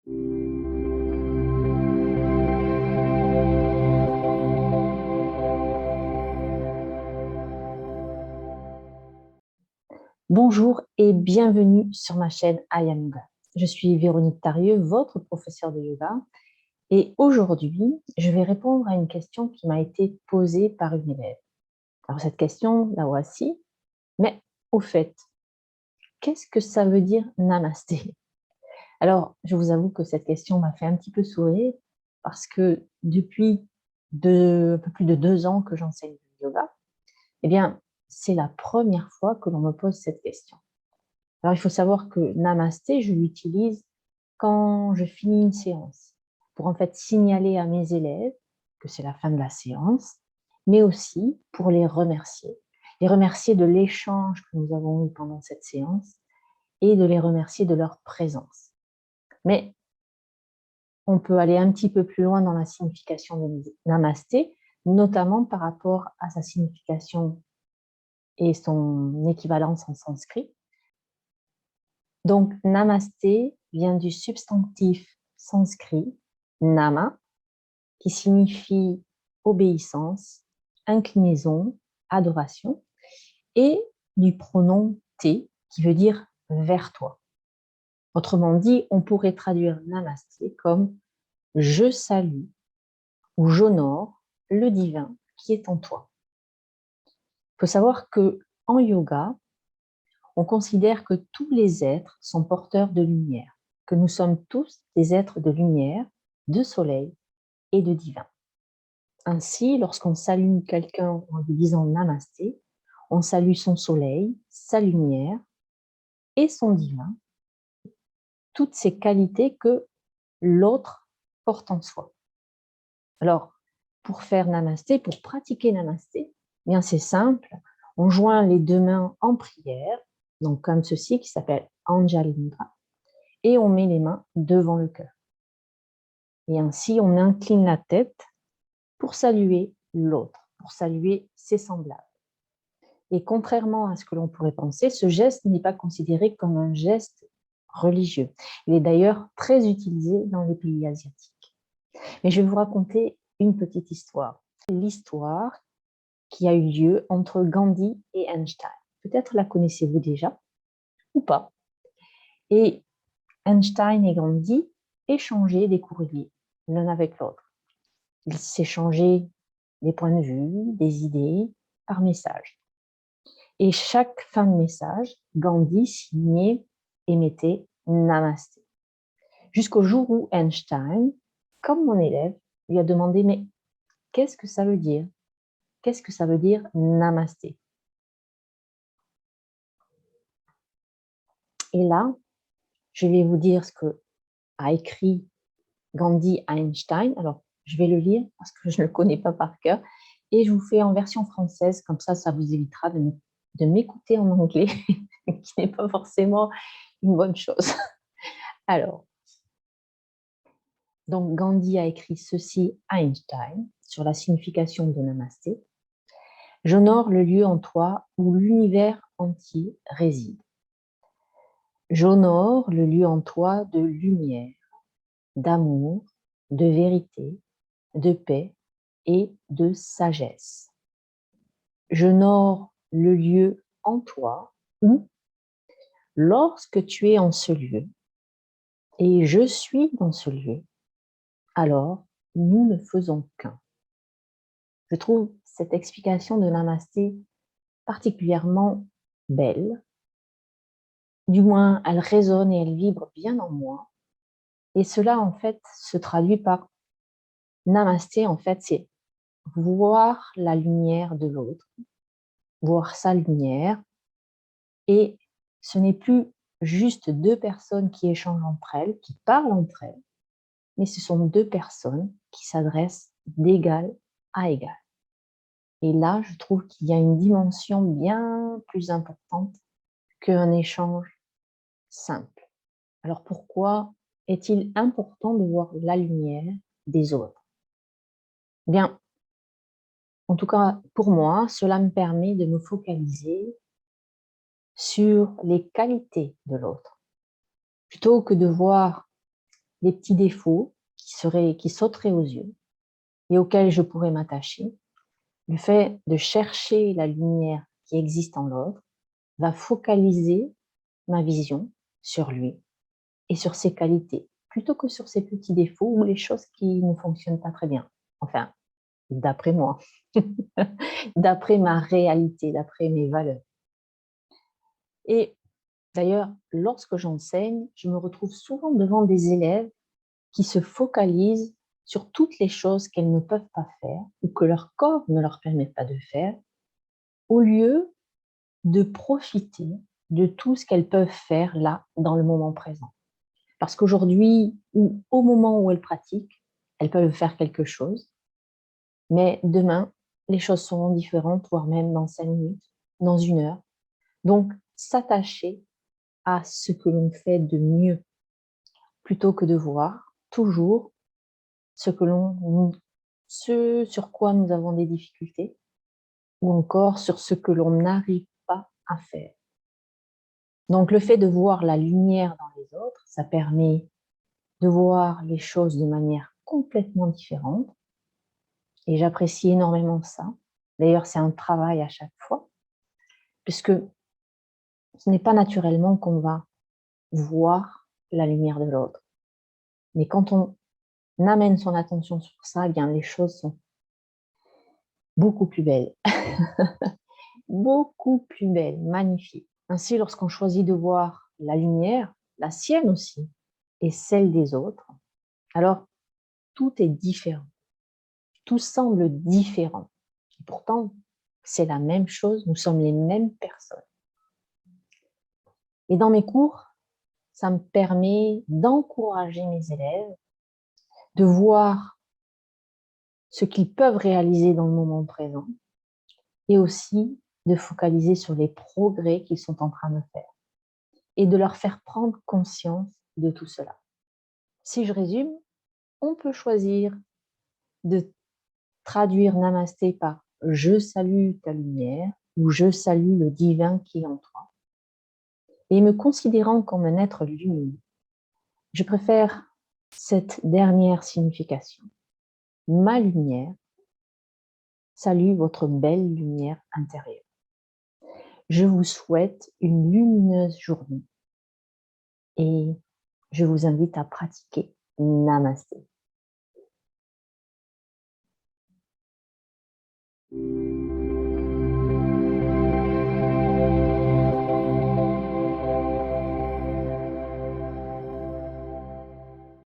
Bonjour et bienvenue sur ma chaîne I Am Yoga. Je suis Véronique Tarieux, votre professeure de yoga, et aujourd'hui, je vais répondre à une question qui m'a été posée par une élève. Alors cette question, la voici, mais au fait, qu'est-ce que ça veut dire namasté? Alors, je vous avoue que cette question m'a fait un petit peu sourire parce que depuis un peu plus de 2 ans que j'enseigne le yoga, eh bien, c'est la première fois que l'on me pose cette question. Alors, il faut savoir que namasté, je l'utilise quand je finis une séance pour en fait signaler à mes élèves que c'est la fin de la séance, mais aussi pour les remercier. Les remercier de l'échange que nous avons eu pendant cette séance et de les remercier de leur présence. Mais on peut aller un petit peu plus loin dans la signification de namasté, notamment par rapport à sa signification et son équivalence en sanskrit. Donc, namasté vient du substantif sanskrit nama, qui signifie obéissance, inclinaison, adoration, et du pronom te, qui veut dire vers toi. Autrement dit, on pourrait traduire namasté comme je salue ou j'honore le divin qui est en toi. Il faut savoir que en yoga, on considère que tous les êtres sont porteurs de lumière, que nous sommes tous des êtres de lumière, de soleil et de divin. Ainsi, lorsqu'on salue quelqu'un en lui disant namasté, on salue son soleil, sa lumière et son divin, toutes ces qualités que l'autre porte en soi. Alors, pour faire namasté, pour pratiquer namasté, bien c'est simple, on joint les deux mains en prière, donc comme ceci qui s'appelle Anjali Mudra, et on met les mains devant le cœur. Et ainsi, on incline la tête pour saluer l'autre, pour saluer ses semblables. Et contrairement à ce que l'on pourrait penser, ce geste n'est pas considéré comme un geste religieux. Il est d'ailleurs très utilisé dans les pays asiatiques. Mais je vais vous raconter une petite histoire. L'histoire qui a eu lieu entre Gandhi et Einstein. Peut-être la connaissez-vous déjà ou pas. Et Einstein et Gandhi échangeaient des courriers l'un avec l'autre. Ils s'échangeaient des points de vue, des idées par message. Et chaque fin de message, Gandhi signait et mettait Namasté. Jusqu'au jour où Einstein, comme mon élève, lui a demandé « Mais qu'est-ce que ça veut dire? Qu'est-ce que ça veut dire Namasté ?» Et là, je vais vous dire ce que a écrit Gandhi à Einstein. Alors, je vais le lire parce que je ne le connais pas par cœur. Et je vous fais en version française, comme ça vous évitera de m'écouter en anglais, qui n'est pas forcément une bonne chose. Alors, donc Gandhi a écrit ceci à Einstein sur la signification de Namasté. J'honore le lieu en toi où l'univers entier réside. J'honore le lieu en toi de lumière, d'amour, de vérité, de paix et de sagesse. J'honore le lieu en toi où, lorsque tu es en ce lieu et je suis dans ce lieu, alors nous ne faisons qu'un. Je trouve cette explication de Namasté particulièrement belle. Du moins, elle résonne et elle vibre bien en moi. Et cela, en fait, se traduit par Namasté, en fait, c'est voir la lumière de l'autre, voir sa lumière. Et ce n'est plus juste deux personnes qui échangent entre elles, qui parlent entre elles, mais ce sont deux personnes qui s'adressent d'égal à égal. Et là, je trouve qu'il y a une dimension bien plus importante qu'un échange simple. Alors pourquoi est-il important de voir la lumière des autres? Bien, en tout cas, pour moi, cela me permet de me focaliser sur les qualités de l'autre, plutôt que de voir les petits défauts qui sauteraient aux yeux et auxquels je pourrais m'attacher, le fait de chercher la lumière qui existe en l'autre va focaliser ma vision sur lui et sur ses qualités, plutôt que sur ses petits défauts ou les choses qui ne fonctionnent pas très bien. Enfin, d'après moi, d'après ma réalité, d'après mes valeurs. Et d'ailleurs, lorsque j'enseigne, je me retrouve souvent devant des élèves qui se focalisent sur toutes les choses qu'elles ne peuvent pas faire ou que leur corps ne leur permet pas de faire, au lieu de profiter de tout ce qu'elles peuvent faire là, dans le moment présent. Parce qu'aujourd'hui, ou au moment où elles pratiquent, elles peuvent faire quelque chose, mais demain, les choses seront différentes, voire même dans 5 minutes, dans 1 heure. Donc, s'attacher à ce que l'on fait de mieux, plutôt que de voir toujours ce sur quoi nous avons des difficultés, ou encore sur ce que l'on n'arrive pas à faire. Donc, le fait de voir la lumière dans les autres, ça permet de voir les choses de manière complètement différente. Et j'apprécie énormément ça. D'ailleurs, c'est un travail à chaque fois, puisque ce n'est pas naturellement qu'on va voir la lumière de l'autre. Mais quand on amène son attention sur ça, eh bien, les choses sont beaucoup plus belles. Beaucoup plus belles, magnifiques. Ainsi, lorsqu'on choisit de voir la lumière, la sienne aussi, et celle des autres, alors tout est différent. Tout semble différent. Et pourtant, c'est la même chose, nous sommes les mêmes personnes. Et dans mes cours, ça me permet d'encourager mes élèves, de voir ce qu'ils peuvent réaliser dans le moment présent et aussi de focaliser sur les progrès qu'ils sont en train de faire et de leur faire prendre conscience de tout cela. Si je résume, on peut choisir de traduire Namasté par je salue ta lumière ou je salue le divin qui est en toi. Et me considérant comme un être lumineux, je préfère cette dernière signification. Ma lumière salue votre belle lumière intérieure. Je vous souhaite une lumineuse journée et je vous invite à pratiquer Namasté.